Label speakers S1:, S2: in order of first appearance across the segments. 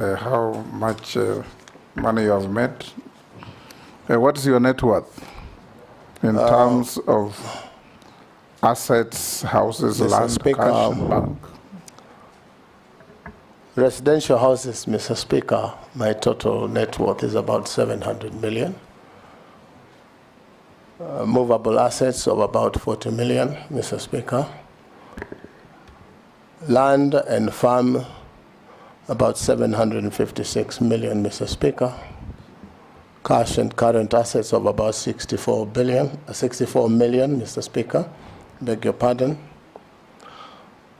S1: how much money you have made. What is your net worth in terms of assets, houses, land, cash, and bank?
S2: Residential houses, Mr. Speaker, my total net worth is about 700 million. Movable assets of about 40 million, Mr. Speaker. Land and farm, about 756 million, Mr. Speaker. Cash and current assets of about 64 million, Mr. Speaker. Beg your pardon.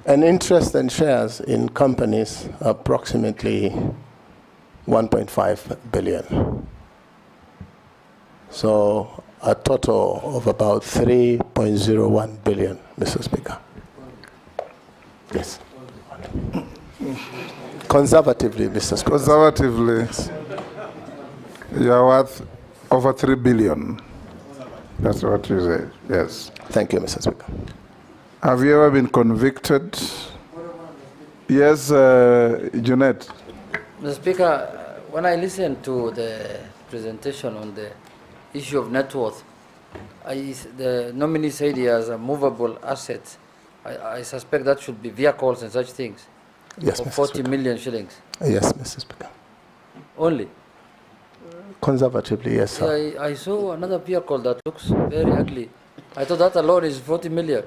S2: And interest and shares in companies, approximately 1.5 billion. So a total of about 3.01 billion, Mr. Speaker. Yes. Conservatively, Mr. Speaker.
S1: Conservatively,
S2: yes.
S1: You are worth over 3 billion. That's what you say, yes.
S2: Thank you, Mr. Speaker.
S1: Have you ever been convicted? Yes, Junet.
S3: Mr. Speaker, when I listened to the presentation on the issue of net worth, the nominee said he has a movable assets. I suspect that should be vehicles and such things.
S2: Yes,
S3: for 40 million shillings.
S2: Yes, Mr. Speaker.
S3: Only?
S2: Conservatively, yes, sir.
S3: Yeah, I saw another vehicle that looks very ugly. I thought that alone is 40 million.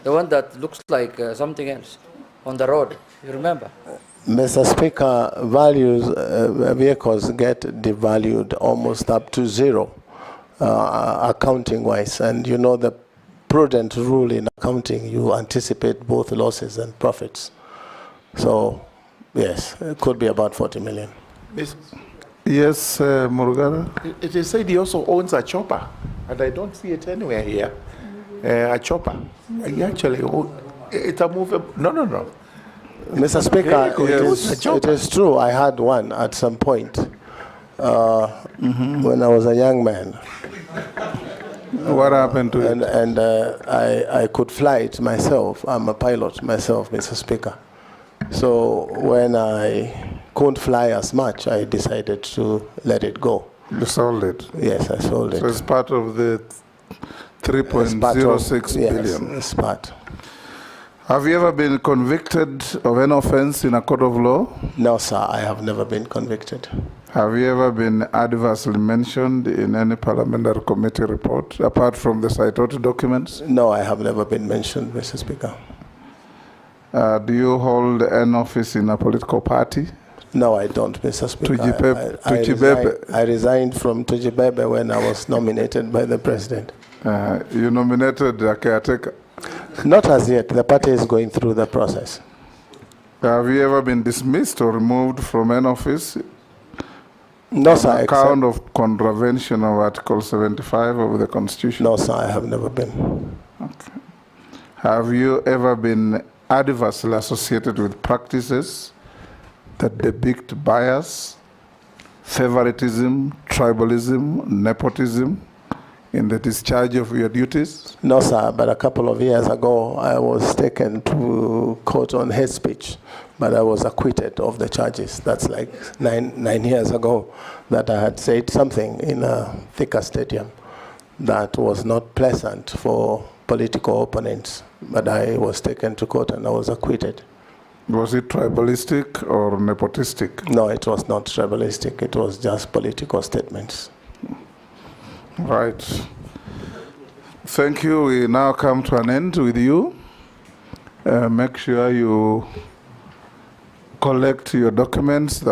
S3: The one that looks like something else on the road. You remember?
S2: Mr. Speaker, vehicles get devalued almost up to zero, accounting-wise. And you know the prudent rule in accounting, you anticipate both losses and profits. So, yes, it could be about 40 million.
S1: Yes, Murugara?
S4: It is said he also owns a chopper, and I don't see it anywhere here. A chopper. He actually owns, it's a movable. No.
S2: Mr. Speaker, it is true. I had one at some point when I was a young man.
S1: What happened to it?
S2: And I could fly it myself. I'm a pilot myself, Mr. Speaker. So when I couldn't fly as much, I decided to let it go.
S1: You sold it?
S2: Yes, I sold it.
S1: So it's part of the 3.06 billion.
S2: Yes, it's part.
S1: Have you ever been convicted of any offense in a court of law?
S2: No, sir, I have never been convicted.
S1: Have you ever been adversely mentioned in any parliamentary committee report, apart from the cited documents?
S2: No, I have never been mentioned, Mr. Speaker.
S1: Do you hold an office in a political party?
S2: No, I don't, Mr. Speaker. I resigned from Tujibebe when I was nominated by the president.
S1: You nominated a caretaker?
S2: Not as yet. The party is going through the process.
S1: Have you ever been dismissed or removed from an office?
S2: No, sir.
S1: On account of contravention of Article 75 of the Constitution?
S2: No, sir, I have never been.
S1: Okay. Have you ever been adversely associated with practices that depict bias, favoritism, tribalism, nepotism in the discharge of your duties?
S2: No, sir, but a couple of years ago, I was taken to court on hate speech, but I was acquitted of the charges. That's like nine years ago that I had said something in a Thika stadium that was not pleasant for political opponents, but I was taken to court and I was acquitted.
S1: Was it tribalistic or nepotistic?
S2: No, it was not tribalistic. It was just political statements.
S1: Right. Thank you. We now come to an end with you. Make sure you collect your documents.